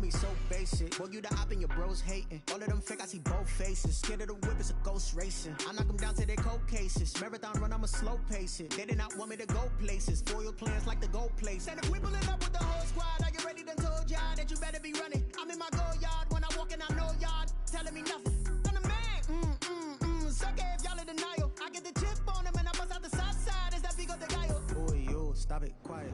be so basic. Boy, you the op and your bros hating. All of them fake, I see both faces. Scared of the whip, it's a ghost racing. I knock them down to their cold cases. Marathon run, I'ma slow pace it. They did not want me to go places. Foil plans like the gold place. And if we pulling up with the whole squad, are you ready? Done told y'all that you better be running. I'm in my go yard when I walk in, I know y'all telling me nothing. I'm the man. Suck it if y'all in denial. I get the chip on them and I bust out the south side. Is that big of the guy? Boy, yo, stop it, quiet.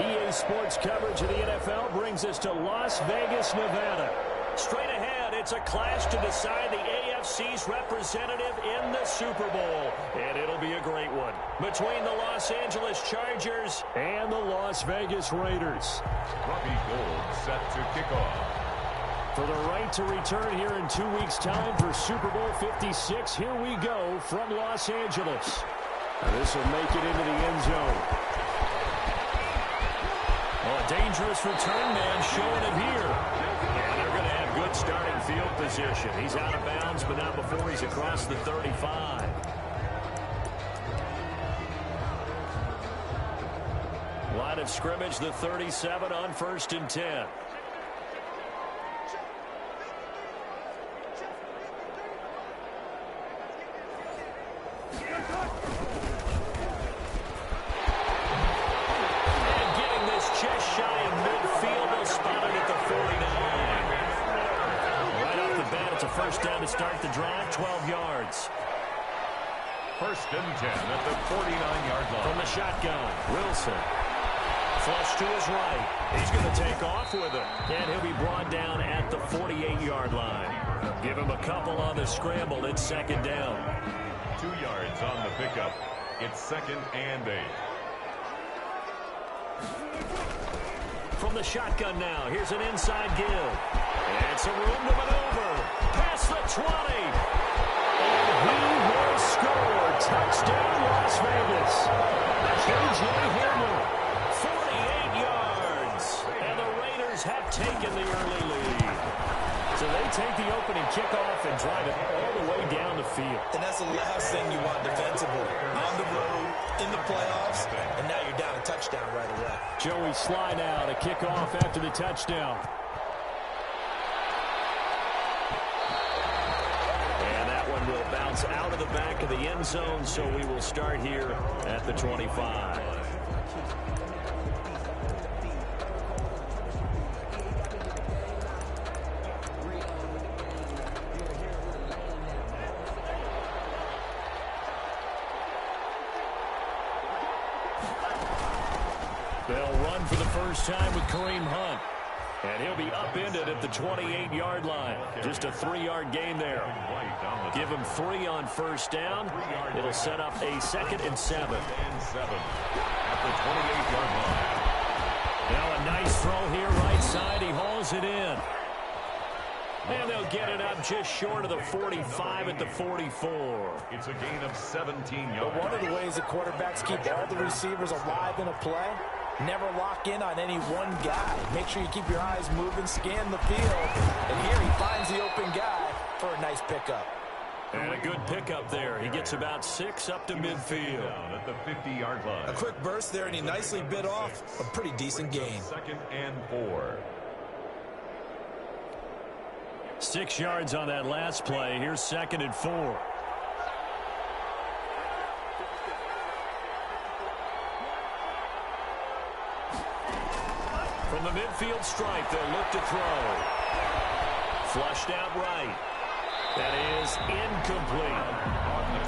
EA Sports coverage of the NFL brings us to Las Vegas, Nevada. Straight ahead, it's a clash to decide the AFC's representative in the Super Bowl. And it'll be a great one between the Los Angeles Chargers and the Las Vegas Raiders. Robbie Gould set to kick off. For the right to return here in 2 weeks' time for Super Bowl 56, here we go from Los Angeles. And this will make it into the end zone. Well, a dangerous return man showing it here. And they're going to have good starting field position. He's out of bounds, but not before he's across the 35. Line of scrimmage, the 37 on 1st and 10. First down to start the drive, 12 yards. 1st and 10 at the 49-yard line. From the shotgun, Wilson. Flush to his right. He's going to take off with it. And he'll be brought down at the 48-yard line. Give him a couple on the scramble. It's 2nd down. 2 yards on the pickup. It's 2nd and 8. From the shotgun now, here's an inside give. It's a room to maneuver. Past the 20. And he will score. Touchdown, Las Vegas. J.J. Hamler, 48 yards. And the Raiders have taken the early lead. So they take the opening kickoff and drive it all the way down the field. And that's the last thing you want defensively. On the road, in the playoffs, and now you're down a touchdown right away. Joey Sly now to kick off after the touchdown. Will bounce out of the back of the end zone, so we will start here at the 25. They'll run for the first time with Kareem Hunt. And he'll be upended at the 28-yard line. Just a 3-yard gain there. Give him 3 on 1st down. It'll set up a 2nd and 7. At the 28-yard line. Now a nice throw here right side. He hauls it in. And they'll get it up just short of the 45 at the 44. It's a gain of 17 yards. But one of the ways the quarterbacks keep all the receivers alive in a play, never lock in on any one guy. Make sure you keep your eyes moving, scan the field. And here he finds the open guy for a nice pickup. And a good pickup there. He gets about 6 up to midfield. At the 50-yard line. A quick burst there, and he nicely bit off a pretty decent gain. 2nd and 4. 6 yards on that last play. Here's 2nd and 4. From the midfield stripe, they'll look to throw. Flushed out right. That is incomplete.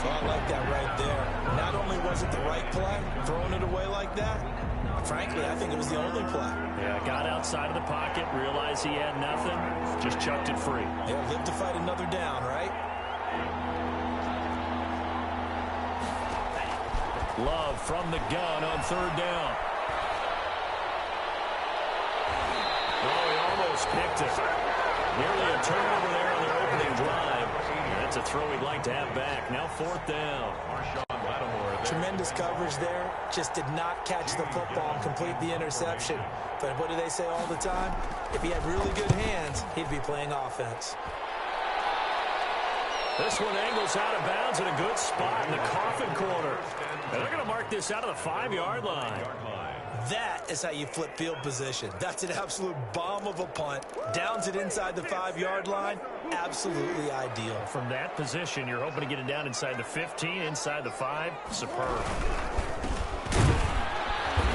Well, I like that right there. Not only was it the right play, throwing it away like that, frankly, I think it was the only play. Yeah, got outside of the pocket, realized he had nothing, just chucked it free. They'll live to fight another down, right? Love from the gun on 3rd down. Oh, he almost picked it. Nearly a turnover there on their opening drive. That's a throw he'd like to have back. Now 4th down. Tremendous coverage there. Just did not catch the football and complete the interception. But what do they say all the time? If he had really good hands, he'd be playing offense. This one angles out of bounds in a good spot in the coffin corner. And they're going to mark this out of the 5-yard line. That is how you flip field position. That's an absolute bomb of a punt. Downs it inside the 5-yard line. Absolutely ideal. From that position, you're hoping to get it down inside the 15, inside the 5. Superb.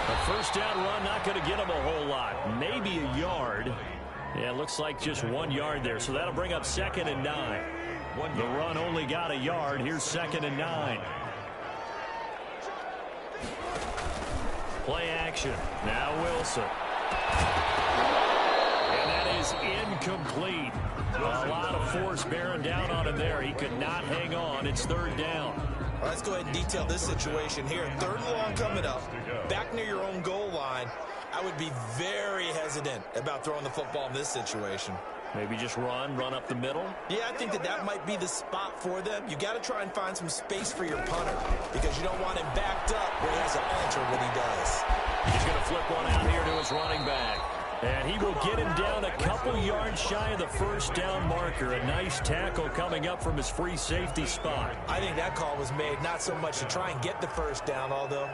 A first down run, not going to get him a whole lot. Maybe a yard. Yeah, it looks like just 1 yard there. So that'll bring up 2nd and 9. The run only got a yard. Here's 2nd and 9. Play action. Now Wilson. And that is incomplete. A lot of force bearing down on him there. He could not hang on. It's 3rd down. All right, let's go ahead and detail this situation here. 3rd and long coming up. Back near your own goal line. I would be very hesitant about throwing the football in this situation. Maybe just run up the middle? Yeah, I think that might be the spot for them. You got to try and find some space for your punter because you don't want him backed up where he has to alter what he does. He's going to flip one out here to his running back. And he will get him down a couple yards shy of the first down marker. A nice tackle coming up from his free safety spot. I think that call was made not so much to try and get the first down, although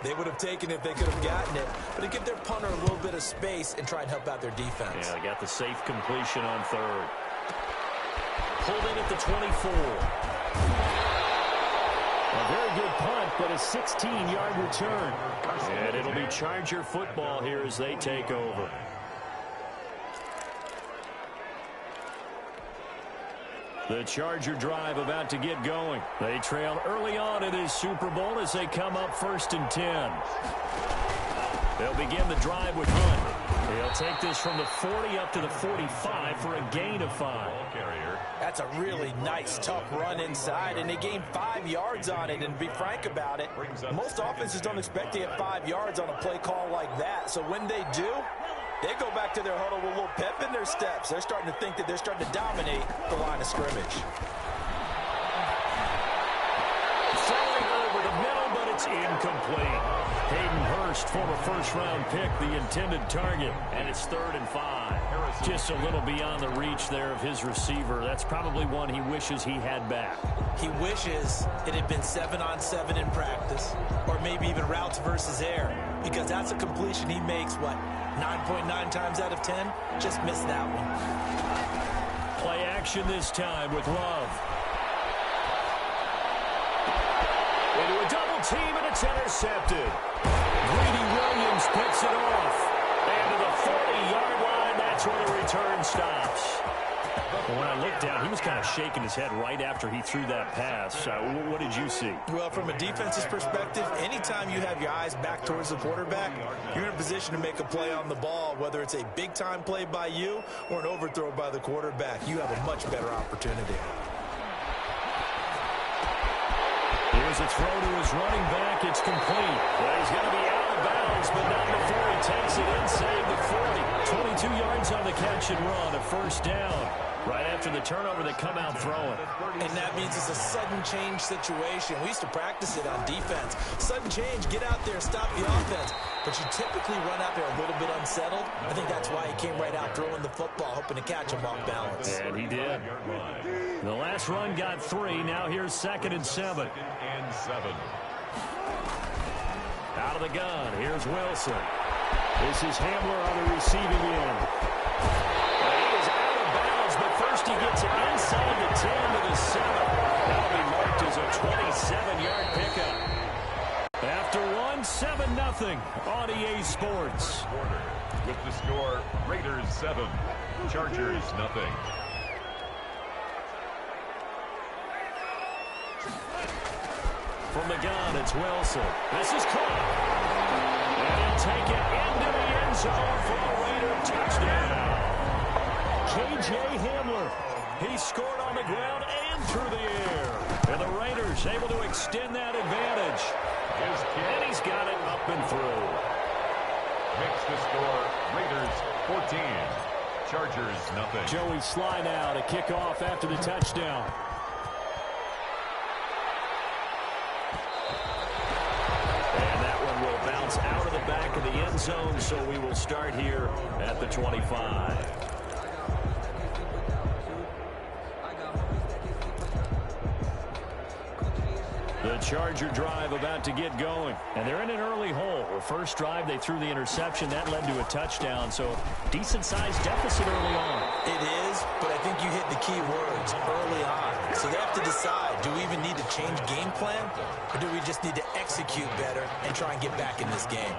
they would have taken it if they could have gotten it, but to give their punter a little bit of space and try and help out their defense. Yeah, they got the safe completion on 3rd. Pulled in at the 24. A very good punt, but a 16-yard return. And it'll be Charger football here as they take over. The Charger drive about to get going. They trail early on in this Super Bowl as they come up 1st and 10. They'll begin the drive with Hunt. He'll take this from the 40 up to the 45 for a gain of 5. That's a really nice, tough run inside, and they gained 5 yards on it. And to be frank about it, most offenses don't expect to get 5 yards on a play call like that. So when they do, they go back to their huddle with a little pep in their steps. They're starting to think that they're starting to dominate the line of scrimmage. Throwing over the middle, but it's incomplete. Hayden Hurst, former first-round pick, the intended target, and it's 3rd and 5. Just a little beyond the reach there of his receiver. That's probably one he wishes he had back. He wishes it had been 7-on-7 in practice, or maybe even routes versus air, because that's a completion he makes, 9.9 times out of 10? Just missed that one. Play action this time with Love. Into a double team, and it's intercepted. Greedy Williams picks it off. And to the 40-yard line, that's where the return stops. Well, when I looked down, he was kind of shaking his head right after he threw that pass. What did you see? Well, from a defense's perspective, anytime you have your eyes back towards the quarterback, you're in a position to make a play on the ball, whether it's a big-time play by you or an overthrow by the quarterback. You have a much better opportunity. Here's a throw to his running back. It's complete. Well, he's going to be out of bounds, but not before he takes it inside the 40. 22 yards on the catch and run, a first down. Right after the turnover, they come out throwing. And that means it's a sudden change situation. We used to practice it on defense. Sudden change, get out there, stop the offense. But you typically run out there a little bit unsettled. I think that's why he came right out throwing the football, hoping to catch him off balance. And he did. The last run got 3. Now here's 2nd and 7. Out of the gun, here's Wilson. This is Hamler on the receiving end. He is out of bounds, but first he gets it inside the 10 to the 7. That'll be marked as a 27-yard pickup. After 7-0 on EA Sports. With the score, Raiders 7, Chargers 0. From the gun, it's Wilson. This is caught. And he'll take it into the end zone for a Raider touchdown. K.J. Hamler. He scored on the ground and through the air. And the Raiders able to extend that advantage. And he's got it up and through. Makes the score, Raiders 14, Chargers 0. Joey Sly now to kick off after the touchdown. Out of the back of the end zone, so we will start here at the 25. The Charger drive about to get going. And they're in an early hole. The first drive, they threw the interception. That led to a touchdown. So decent-sized deficit early on. It is, but I think you hit the key words, early on. So they have to decide, do we even need to change game plan? Or do we just need to execute better and try and get back in this game?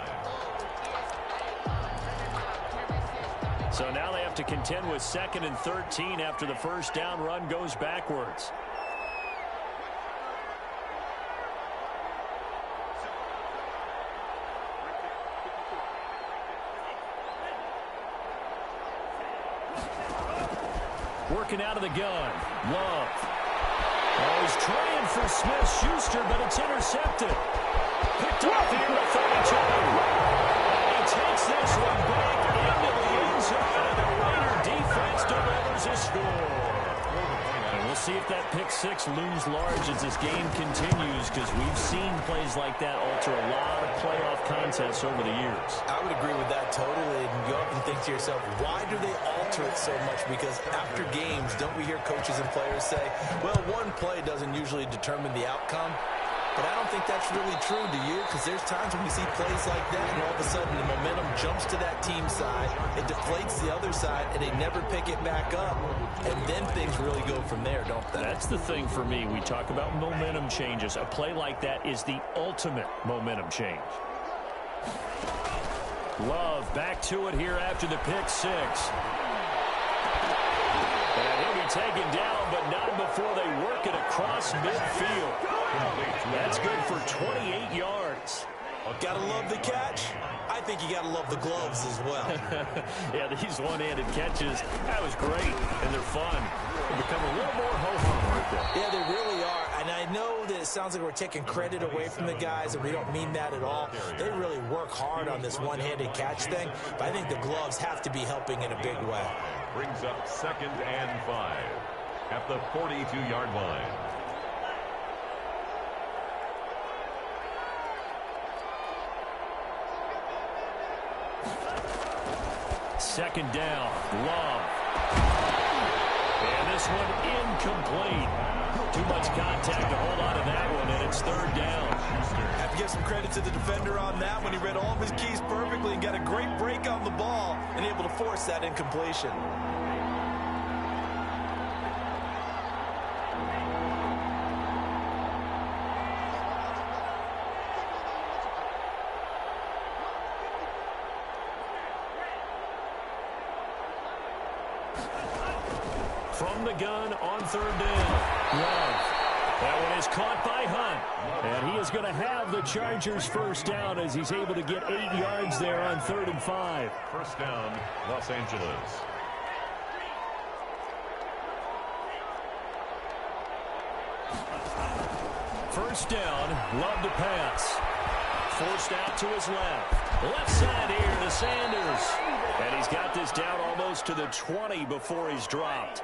So now they have to contend with 2nd and 13 after the first down run goes backwards. Working out of the gun. Love. Oh, he's trying for Smith-Schuster, but it's intercepted. Picked off here at 32. And he takes this one back into the end zone, and the Raider defense delivers a score. And we'll see if that pick six looms large as this game continues, because we've seen plays like that alter a lot of playoff contests over the years. I would agree with that totally. And you often think to yourself, why do they alter it so much? Because after games, don't we hear coaches and players say, well, one play doesn't usually determine the outcome? But I don't think that's really true, do you? Because there's times when we see plays like that, and all of a sudden the momentum jumps to that team side, it deflates the other side, and they never pick it back up. And then things really go from there, don't they? That's the thing for me. We talk about momentum changes. A play like that is the ultimate momentum change. Love back to it here after the pick six. And he'll be taken down, but not before they work it across midfield. That's good for 28 yards. Gotta love the catch. I think you gotta love the gloves as well. Yeah, these one-handed catches, that was great, and they're fun. They become a little more ho-hum right there. Yeah, they really are. And I know that it sounds like we're taking credit away from the guys, and we don't mean that at all. They really work hard on this one-handed catch thing, but I think the gloves have to be helping in a big way. Brings up 2nd and 5 at the 42-yard line. Second down, Love. And this one incomplete. Too much contact to hold on to that one, and it's 3rd down. Have to give some credit to the defender on that when he read all of his keys perfectly and got a great break on the ball and able to force that incompletion. From the gun on 3rd down. Love. That one is caught by Hunt. And he is going to have the Chargers first down as he's able to get 8 yards there on 3rd and 5. First down, Los Angeles. First down, Love to pass. Forced out to his left. Left side here to Sanders. And he's got this down almost to the 20 before he's dropped.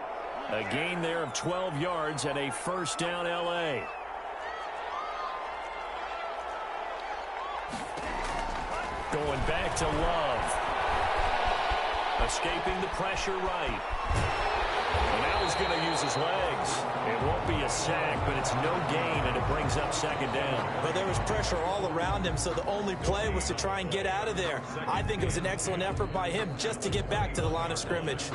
A gain there of 12 yards and a first down L.A. Going back to Love. Escaping the pressure right. And now he's going to use his legs. It won't be a sack, but it's no gain, and it brings up 2nd down. But there was pressure all around him, so the only play was to try and get out of there. I think it was an excellent effort by him just to get back to the line of scrimmage.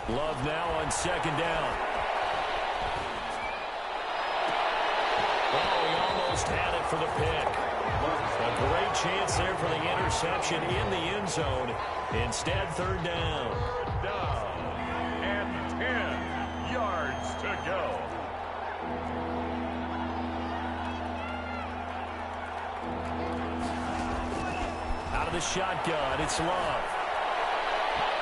Love now on 2nd down. Oh, he almost had it for the pick. A great chance there for the interception in the end zone. Instead, 3rd down. Down and 10 yards to go. Out of the shotgun, it's Love.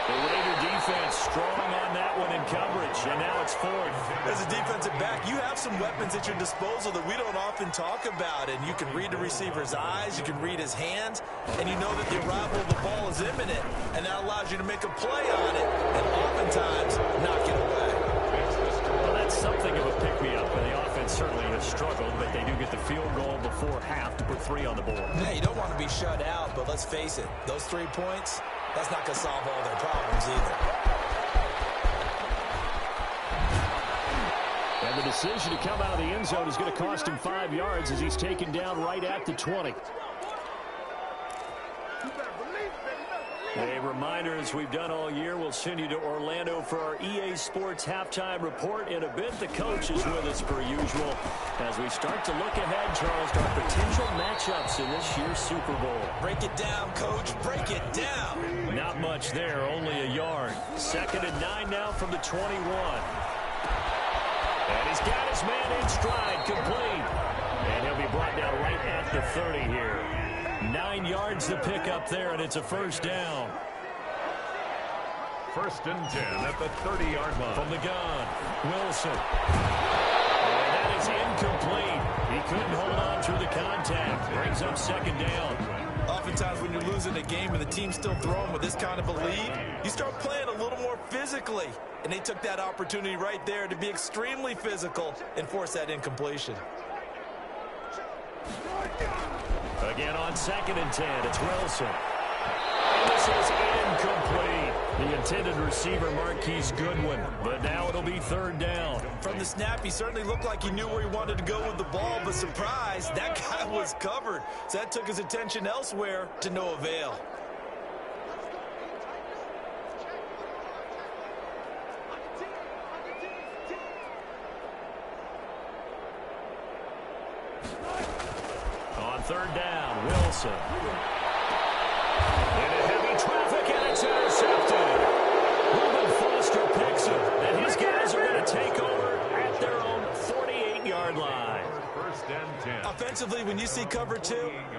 The Raider defense strong on that one in coverage, and now it's 4th. As a defensive back, you have some weapons at your disposal that we don't often talk about, and you can read the receiver's eyes, you can read his hands, and you know that the arrival of the ball is imminent, and that allows you to make a play on it, and oftentimes knock it away. Well, that's something of a pick-me-up, and the offense have struggled, but they do get the field goal before half to put 3 on the board. Yeah, you don't want to be shut out, but let's face it, those 3 points, that's not going to solve all their problems either. And the decision to come out of the end zone is going to cost him 5 yards as he's taken down right at the 20. A reminder, as we've done all year, we'll send you to Orlando for our EA Sports halftime report. In a bit, the coach is with us per usual as we start to look ahead, Charles, to our potential matchups in this year's Super Bowl. Break it down, Coach. Break it down. Not much there, only a yard. 2nd and 9 now from the 21. And he's got his man in stride, complete. And he'll be brought down right at the 30 here. 9 yards to pick up there, and it's a first down. 1st and 10 at the 30-yard line. From the gun, Wilson. And that is incomplete. He couldn't hold on through the contact. Brings up 2nd down. Oftentimes when you're losing a game and the team's still throwing with this kind of a lead, you start playing a little more physically. And they took that opportunity right there to be extremely physical and force that incompletion. Again on 2nd and 10, it's Wilson. And this is incomplete. The intended receiver, Marquise Goodwin. But now it'll be 3rd down. From the snap, he certainly looked like he knew where he wanted to go with the ball, but surprise, that guy was covered. So that took his attention elsewhere to no avail. On 3rd down, Wilson. Into heavy traffic, and it's intercepted. Reuben Foster picks him, and his guys are going to take over at their own 48-yard line. 1st and 10. Offensively, when you see cover 2,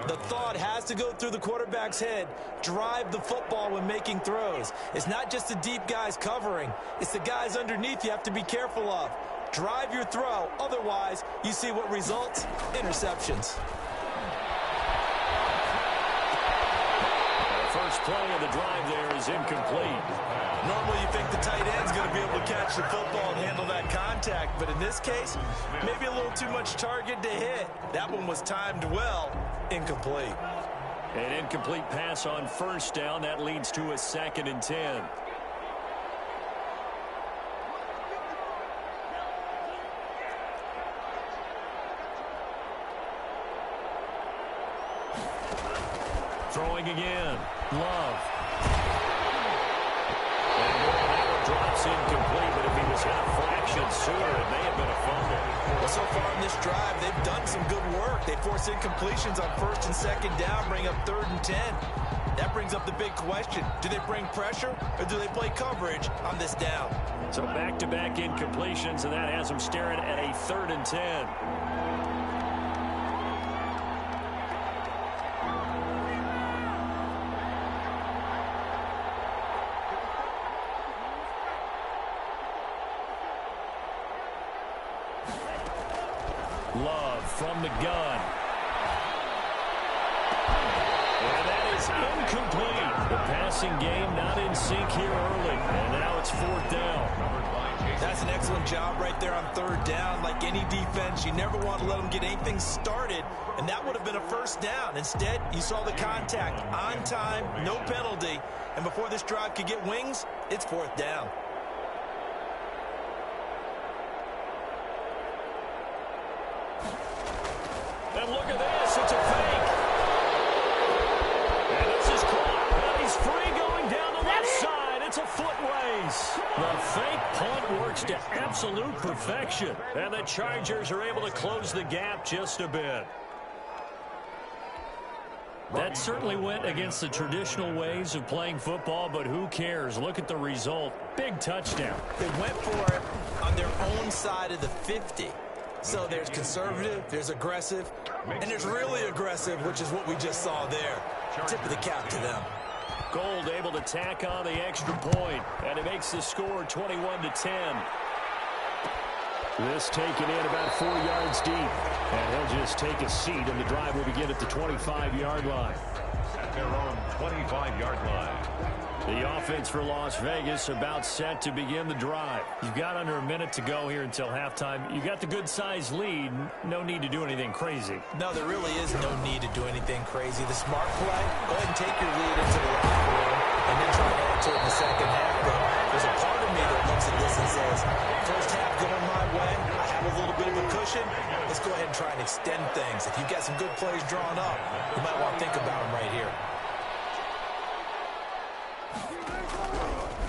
the thought has to go through the quarterback's head. Drive the football when making throws. It's not just the deep guys covering. It's the guys underneath you have to be careful of. Drive your throw. Otherwise, you see what results? Interceptions. First play of the drive there is incomplete. Normally you think the tight end's going to be able to catch the football and handle that contact, but in this case, maybe a little too much target to hit. That one was timed well. Incomplete. An incomplete pass on 1st down. That leads to a 2nd and 10. Throwing again. Love. And that one drops incomplete, but if he was half fraction sooner, it may have been a fumble. Well, so far in this drive, they've done some good work. They force incompletions on 1st and 2nd down, bring up 3rd and 10. That brings up the big question. Do they bring pressure, or do they play coverage on this down? So back-to-back incompletions, and that has them staring at a 3rd and 10. Love from the gun. And that is incomplete. The passing game not in sync here early. And now it's 4th down. That's an excellent job right there on 3rd down. Like any defense, you never want to let them get anything started. And that would have been a 1st down. Instead, you saw the contact on time, no penalty. And before this drive could get wings, it's 4th down. And look at this, it's a fake. And this is caught, and he's free going down the left side. It's a foot race. The fake punt works to absolute perfection. And the Chargers are able to close the gap just a bit. That certainly went against the traditional ways of playing football, but who cares? Look at the result. Big touchdown. They went for it on their own side of the 50. So there's conservative, there's aggressive, and there's really aggressive, which is what we just saw there. Tip of the cap to them. Gold able to tack on the extra point, and it makes the score 21-10. This taken in about 4 yards deep, and he'll just take a seat, and the drive will begin at the 25-yard line. At their own 25-yard line. The offense for Las Vegas about set to begin the drive. You've got under a minute to go here until halftime. You got the good-sized lead. No need to do anything crazy. No, there really is no need to do anything crazy. The smart play, go ahead and take your lead into the locker room and then try to add to it in the second half. But there's a part of me that looks at this and says, first half going my way. I have a little bit of a cushion. Let's go ahead and try and extend things. If you've got some good plays drawn up, you might want to think about them right here.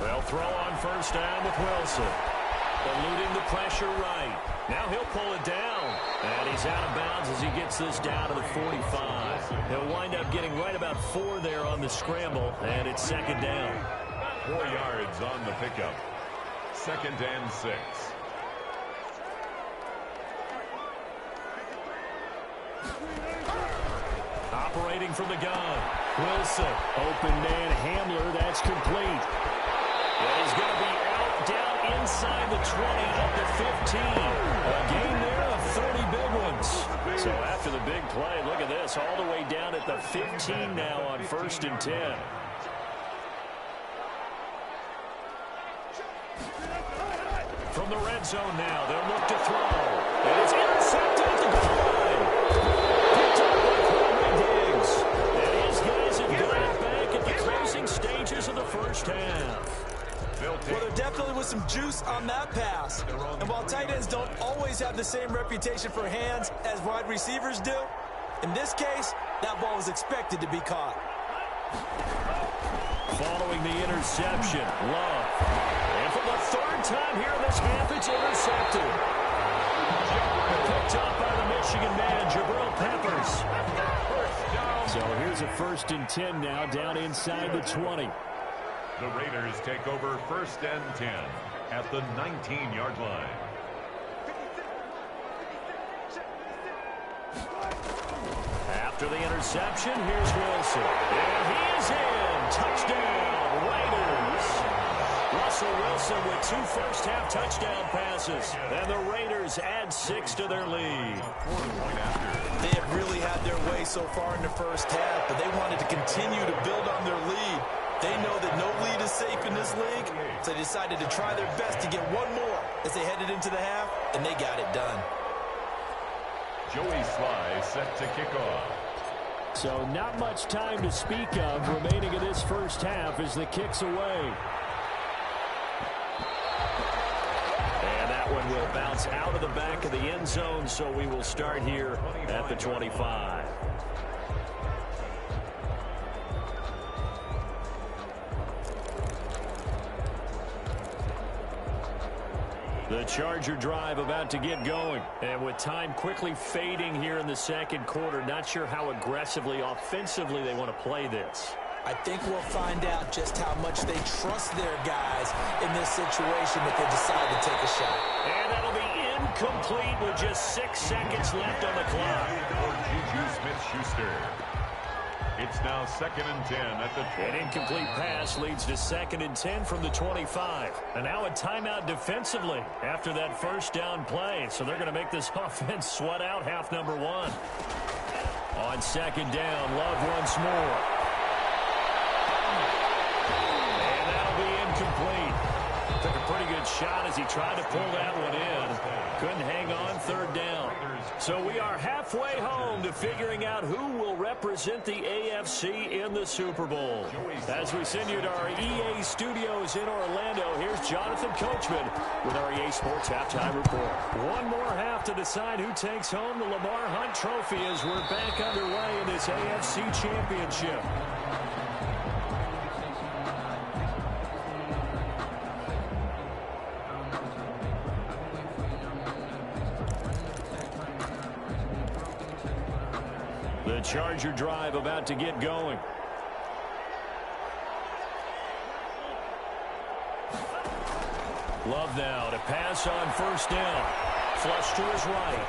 They'll throw on first down with Wilson. Eluding the pressure right. Now he'll pull it down. And he's out of bounds as he gets this down to the 45. He'll wind up getting right about 4 there on the scramble, and it's second down. 4 yards on the pickup. 2nd and 6. Operating from the gun. Wilson. Open man Hamler. That's complete. And he's going to be out down inside the 20 at the 15. A gain there of 30 big ones. So after the big play, look at this. All the way down at the 15 now on 1st and 10. From the red zone now, they'll look to throw. And it's intercepted at the goal line. Picked up by Quentin Diggs. And his guys have got it back at the closing stages of the first half. Well, there definitely was some juice on that pass. And while tight ends don't always have the same reputation for hands as wide receivers do, in this case, that ball was expected to be caught. Following the interception, Love. And for the 3rd time here in this half, it's intercepted. Picked up by the Michigan man, Jabril Peppers. So here's a 1st and 10 now, down inside the 20. The Raiders take over 1st and 10 at the 19-yard line. After the interception, here's Wilson. And he is in. Touchdown, Raiders. Russell Wilson with 2 first-half touchdown passes. And the Raiders add 6 to their lead. They have really had their way so far in the first half, but they wanted to continue to build on their lead. They know that no lead is safe in this league, so they decided to try their best to get one more as they headed into the half, and they got it done. Joey Sly set to kick off. So not much time to speak of remaining in this first half as the kick's away. And that one will bounce out of the back of the end zone, so we will start here at the 25. The Charger drive about to get going. And with time quickly fading here in the second quarter, not sure how aggressively, offensively they want to play this. I think we'll find out just how much they trust their guys in this situation if they decide to take a shot. And that'll be incomplete with just 6 seconds left on the clock. For Juju Smith-Schuster. It's now 2nd and 10 at the 20. An incomplete pass leads to 2nd and 10 from the 25. And now a timeout defensively after that first down play. So they're going to make this offense sweat out half number 1. On 2nd down, Love once more. And that'll be incomplete. Took a pretty good shot as he tried to pull that one in. Couldn't hang on, 3rd down. So we are halfway home to figuring out who will represent the AFC in the Super Bowl. As we send you to our EA studios in Orlando, here's Jonathan Coachman with our EA Sports Halftime Report. One more half to decide who takes home the Lamar Hunt Trophy as we're back underway in this AFC Championship. The Charger drive about to get going. Love now to pass on first down. Flush to his right.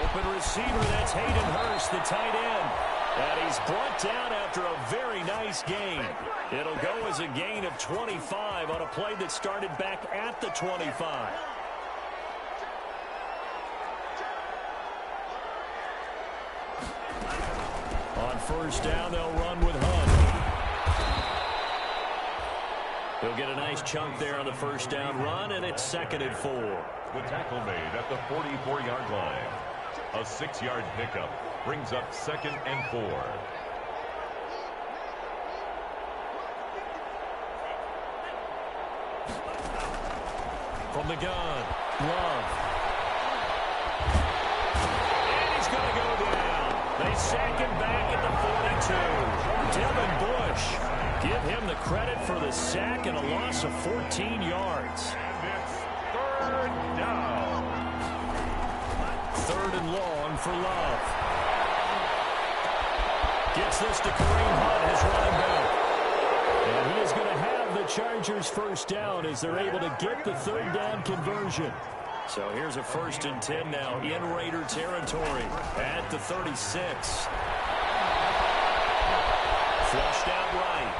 Open receiver, that's Hayden Hurst, the tight end. And he's brought down after a very nice gain. It'll go as a gain of 25 on a play that started back at the 25. On first down, they'll run with Hunt. He'll get a nice chunk there on the first down run, and it's 2nd and 4. The tackle made at the 44-yard line. A 6-yard pickup brings up 2nd and 4. From the gun, Love. And he's going to go down. They sack him back at the 42. Devin Bush, give him the credit for the sack and a loss of 14 yards. And it's 3rd down. 3rd and long for Love. Gets this to Kareem Hunt, his running back. And he is going to have the Chargers first down as they're able to get the 3rd down conversion. So here's a 1st and 10 now in Raider territory at the 36. Flushed out right.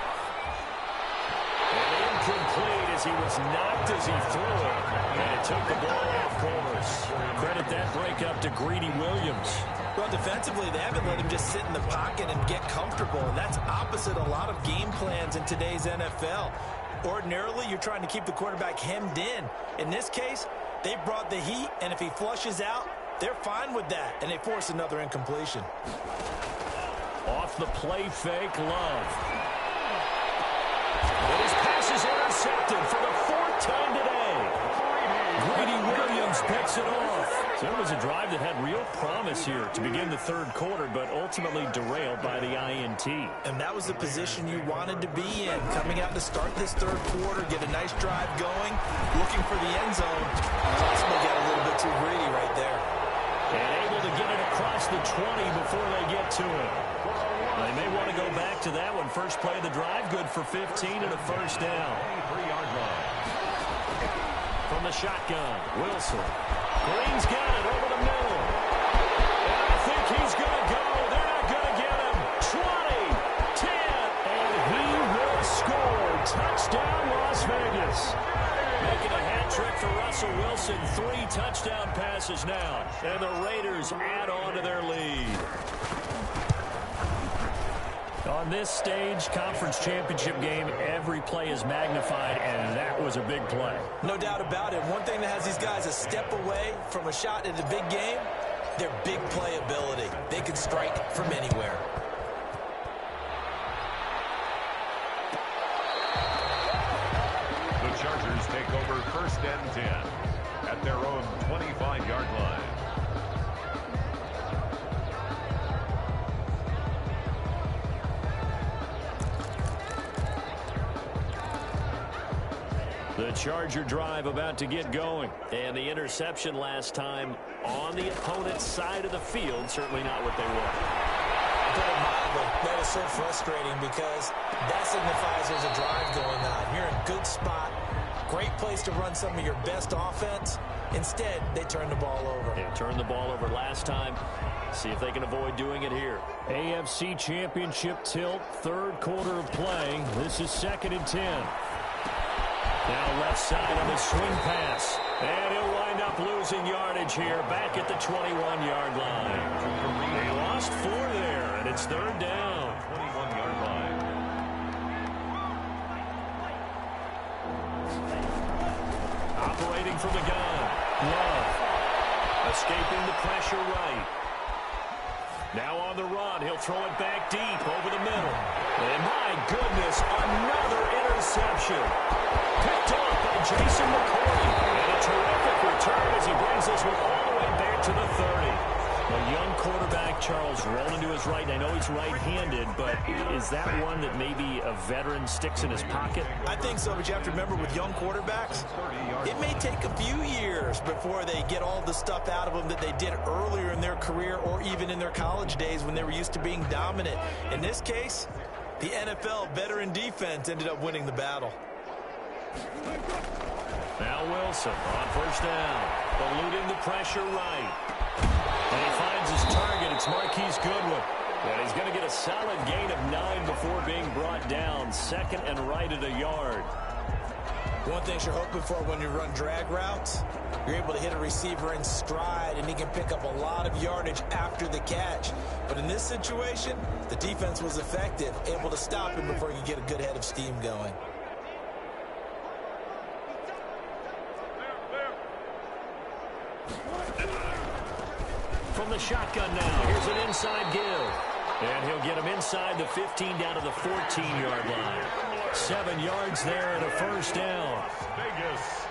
And incomplete as he was knocked as he threw it. And it took the ball off course. Credit that breakup to Greedy Williams. Well, defensively, they haven't let him just sit in the pocket and get comfortable, and that's opposite a lot of game plans in today's NFL. Ordinarily, you're trying to keep the quarterback hemmed in. In this case, they brought the heat, and if he flushes out, they're fine with that, and they force another incompletion. Off the play fake, Love. And his pass is intercepted for the 4th time today. Greedy Williams picks it off. So it was a drive that had real promise here to begin the 3rd quarter, but ultimately derailed by the INT. And that was the position you wanted to be in. Coming out to start this 3rd quarter, get a nice drive going, looking for the end zone. Possibly got a little bit too greedy right there. And able to get it across the 20 before they get to it. They may want to go back to that one. First play of the drive, good for 15 and a first down. 3-yard line. From the shotgun, Wilson. Green's got it over the middle. And I think he's going to go. They're not going to get him. 20, 10, and he will score. Touchdown, Las Vegas. Making a hat trick for Russell Wilson. 3 touchdown passes now. And the Raiders add on to their lead. On this stage, conference championship game, every play is magnified, and that was a big play. No doubt about it. One thing that has these guys a step away from a shot at the big game, their big play ability. They can strike from anywhere. The Chargers take over 1st and 10 at their own 25-yard line. The Charger drive about to get going. And the interception last time on the opponent's side of the field, certainly not what they want. That is so frustrating because that signifies there's a drive going on. You're in a good spot, great place to run some of your best offense. Instead, they turn the ball over. They turned the ball over last time. See if they can avoid doing it here. AFC Championship tilt, 3rd quarter of play. This is 2nd and 10. Now left side on the swing pass. And he'll wind up losing yardage here back at the 21-yard line. They lost 4 there, and it's 3rd down. 21-yard line. Operating from the gun. Love. Escaping the pressure right. Now on the run, he'll throw it back deep over the middle. And my goodness, another interception. Picked up by Jason McCourty. And a terrific return as he brings this one all the way back to the 30. A young quarterback, Charles, rolling to his right. I know he's right-handed, but is that one that maybe a veteran sticks in his pocket? I think so, but you have to remember with young quarterbacks, it may take a few years before they get all the stuff out of them that they did earlier in their career or even in their college days when they were used to being dominant. In this case, the NFL veteran defense ended up winning the battle. Now Wilson on first down, eluding the pressure right. And he finds his target. It's Marquise Goodwin. And he's going to get a solid gain of 9 before being brought down. 2nd and right at a yard. One thing you're hoping for when you run drag routes, you're able to hit a receiver in stride, and he can pick up a lot of yardage after the catch. But in this situation, the defense was effective, able to stop him before he could get a good head of steam going. From the shotgun now, here's an inside give. And he'll get him inside the 15 down to the 14-yard line. 7 yards there and a first down. Vegas.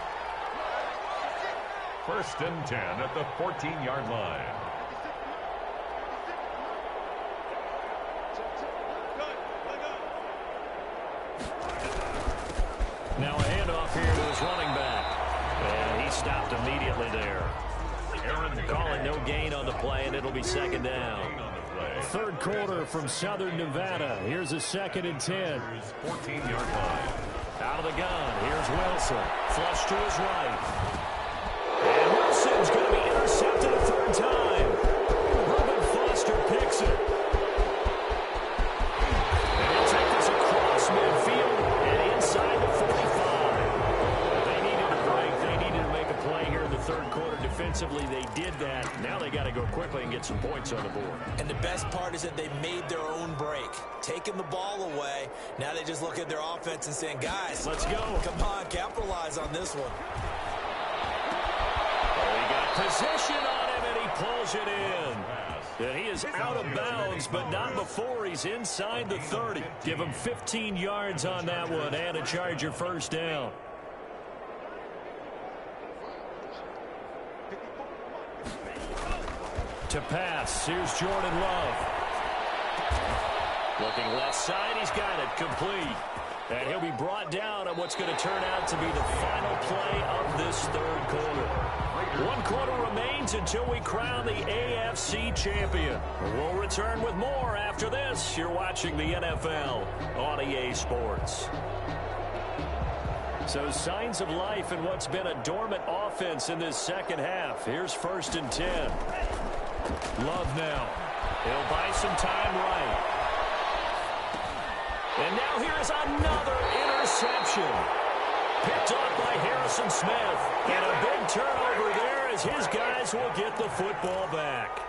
First and 10 at the 14-yard line. Now a handoff here to his running back. And he stopped immediately there. Calling no gain on the play, and it'll be second down. Third quarter from Southern Nevada. Here's a 2nd and 10. 14-yard line. Out of the gun. Here's Wilson. Flush to his right. And Wilson's going to be intercepted a third time. Reuben Foster picks it. And he'll take this across midfield and inside the 45. They needed a break. They needed to make a play here in the third quarter. Defensively, they did that. Now they got to go quickly and get some points on the board. And the best part is that they made their own break, taking the ball away. Now they just look at their offense and saying, guys, let's go. Come on, capitalize on this one. Oh, he got possession on him, and he pulls it in. And he is out of bounds, but not before he's inside the 30. Give him 15 yards on that one and a Charger first down. To pass, here's Jordan Love. Looking left side, he's got it, complete. And he'll be brought down on what's going to turn out to be the final play of this third quarter. 1 quarter remains until we crown the AFC champion. We'll return with more after this. You're watching the NFL on EA Sports. So signs of life in what's been a dormant offense in this second half. Here's 1st and 10. Love now. He'll buy some time right. And now here is another interception. Picked off by Harrison Smith. And a big turnover there as his guys will get the football back.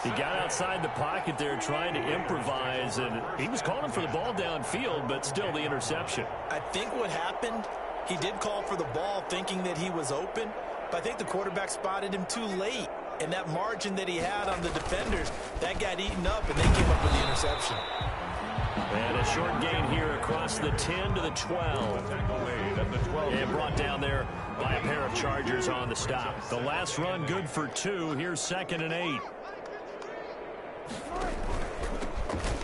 He got outside the pocket there trying to improvise, and he was calling for the ball downfield, but still the interception. I think what happened, he did call for the ball thinking that he was open, but I think the quarterback spotted him too late. And that margin that he had on the defenders, that got eaten up, and they came up with the interception. And a short gain here across the 10 to the 12. And brought down there by a pair of Chargers on the stop. The last run good for 2. Here's 2nd and 8.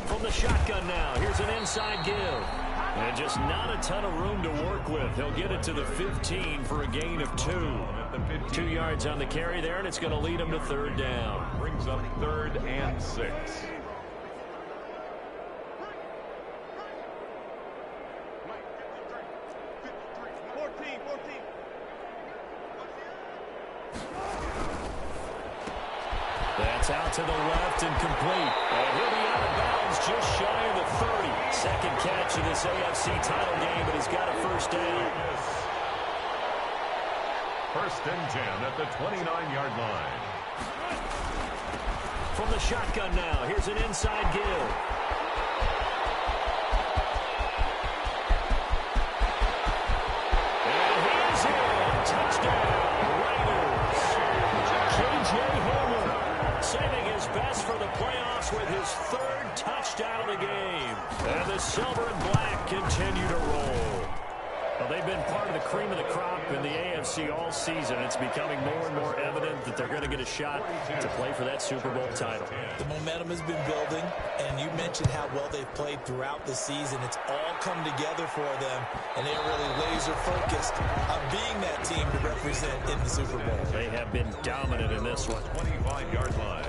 From the shotgun now, here's an inside give. And just not a ton of room to work with. He'll get it to the 15 for a gain of 2. 2 yards on the carry there, and it's going to lead him to third down. Brings up 3rd and 6. That's out to the left and complete. And he'll be out of bounds just shy of the 30. Second catch of this AFC title game, but he's got a first down. 1st and 10 at the 29-yard line. From the shotgun now, here's an inside give. And he's in. Touchdown, Raiders. J.J. Hamler saving his best for the playoffs with his 3rd touchdown of the game. And the silver and black continue to roll. Well, they've been part of the cream of the crop in the AFC all season. It's becoming more and more evident that they're going to get a shot to play for that Super Bowl title. The momentum has been building, and you mentioned how well they've played throughout the season. It's all come together for them, and they're really laser-focused on being that team to represent in the Super Bowl. They have been dominant in this one. 25-yard line.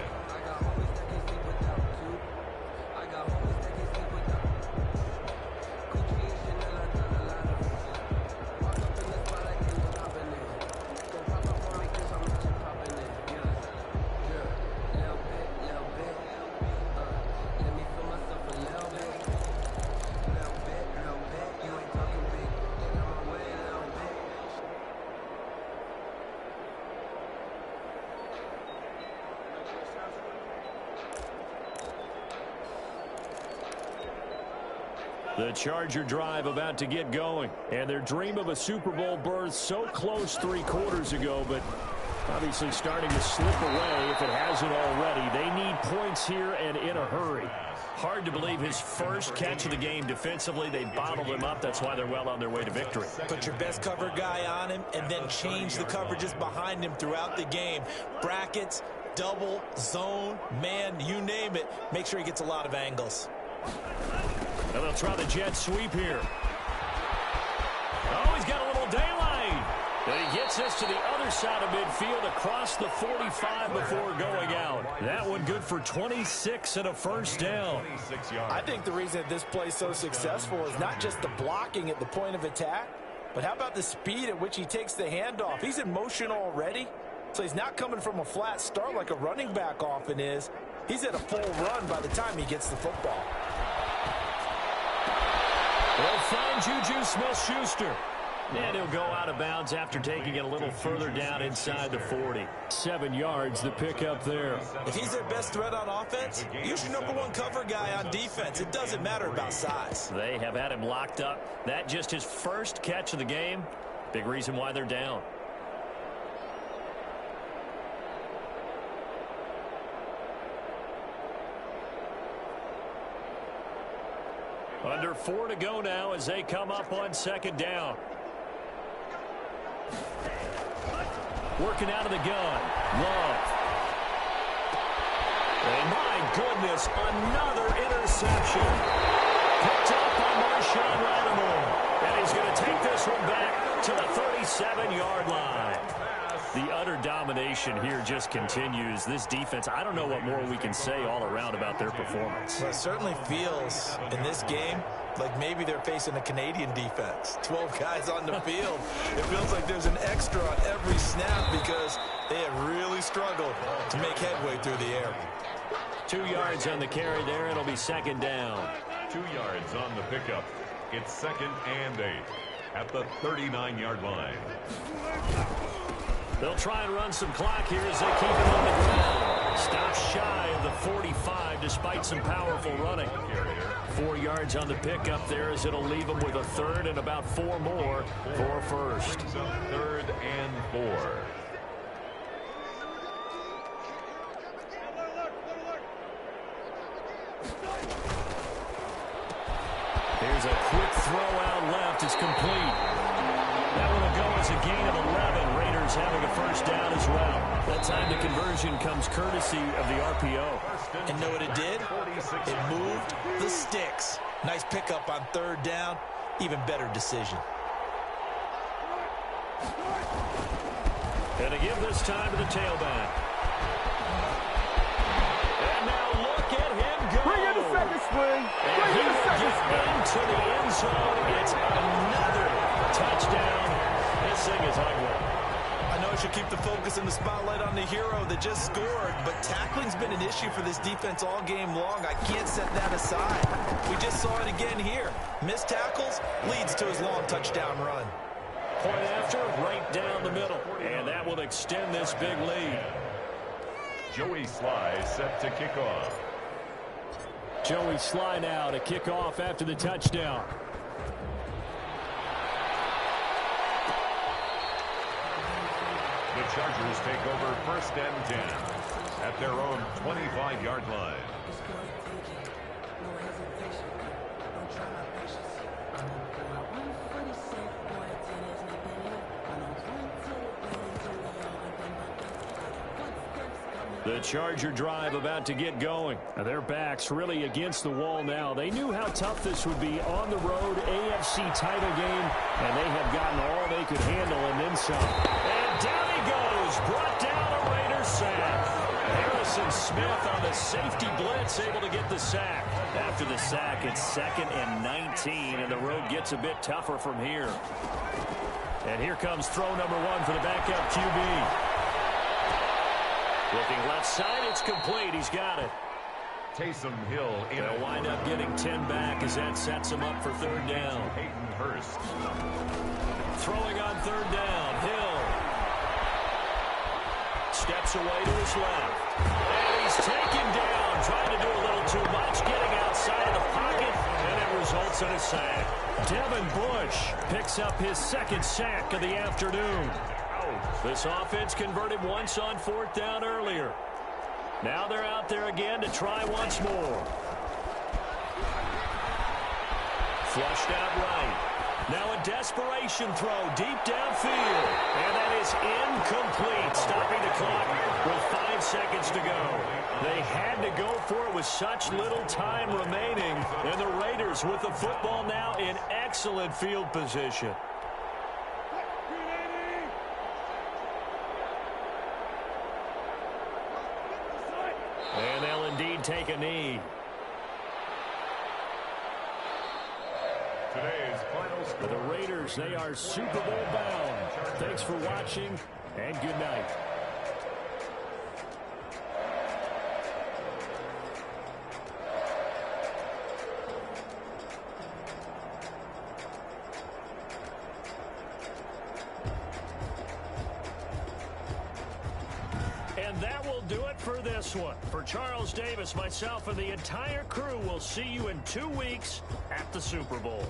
The Charger drive about to get going. And their dream of a Super Bowl berth so close 3 quarters ago, but Obviously starting to slip away if it hasn't already. They need points here and in a hurry. Hard to believe his first catch of the game defensively. They bottled him up. That's why they're well on their way to victory. Put your best cover guy on him and then change the coverages behind him throughout the game. Brackets, double, zone, man, you name it. Make sure he gets a lot of angles. And they'll try the jet sweep here. Oh, he's got a little daylight. And he gets this to the other side of midfield across the 45 before going out. That one good for 26 and a first down. I think the reason that this play is so successful is not just the blocking at the point of attack, but how about the speed at which he takes the handoff? He's in motion already, so he's not coming from a flat start like a running back often is. He's at a full run by the time he gets the football. They'll find Juju Smith-Schuster. And he'll go out of bounds after taking it a little further down inside the 40. 7 yards, the pickup there. If he's their best threat on offense, use your #1 cover guy on defense. It doesn't matter about size. They have had him locked up. That just his first catch of the game. Big reason why they're down. Under 4 to go now as they come up on second down. Working out of the gun. Love. And my goodness, another interception. Picked up on Marshawn Lattimore. And he's going to take this one back to the 37-yard line. The utter domination here just continues. This defense, I don't know what more we can say all around about their performance. Well, it certainly feels in this game like maybe they're facing a Canadian defense. 12 guys on the field. It feels like there's an extra on every snap because they have really struggled to make headway through the air. 2 yards on the carry there. It'll be second down. 2 yards on the pickup. It's 2nd and 8 at the 39-yard line. They'll try and run some clock here as they keep it on the ground. Stops shy of the 45 despite some powerful running. 4 yards on the pickup there as it'll leave them with a third and about 4 more for first. 3rd and 4. Here's a quick throw out left. It's complete. That one will go as a gain of 11. Raiders having a first down as well. That time to conversion comes courtesy of the RPO. And know what it did? It moved the sticks. Nice pickup on 3rd down. Even better decision. And to give this time to the tailback. And now look at him go. Bring in the second swing. And he will get into the end zone. It's another touchdown. This thing is ugly. I know I should keep the focus and the spotlight on the hero that just scored, but tackling's been an issue for this defense all game long. I can't set that aside. We just saw it again here. Missed tackles leads to his long touchdown run. Point after, right down the middle. And that will extend this big lead. Joey Sly set to kick off. Joey Sly now to kick off after the touchdown. The Chargers take over 1st and 10 at their own 25-yard line. The Charger drive about to get going. Their backs really against the wall now. They knew how tough this would be on the road, AFC title game, and they have gotten all they could handle and then some. And down he goes, brought down a Raider sack. Harrison Smith on the safety blitz, able to get the sack. After the sack, it's 2nd and 19, and the road gets a bit tougher from here. And here comes throw number 1 for the backup QB. Looking left side, it's complete. He's got it. Taysom Hill in They'll wind up getting 10 back as that sets him up for 3rd down. Hayden Hurst. Throwing on 3rd down. Hill steps away to his left. And he's taken down. Trying to do a little too much. Getting outside of the pocket. And it results in a sack. Devin Bush picks up his 2nd sack of the afternoon. This offense converted once on 4th down earlier. Now they're out there again to try once more. Flushed out right. Now a desperation throw deep downfield. And that is incomplete, stopping the clock with 5 seconds to go. They had to go for it with such little time remaining. And the Raiders with the football now in excellent field position. And they'll indeed take a knee. Today's final score. For the Raiders, they are Super Bowl bound. Thanks for watching, and good night. And that will do it for this one. For Charles Davis, myself, and the entire crew, we'll see you in 2 weeks at the Super Bowl.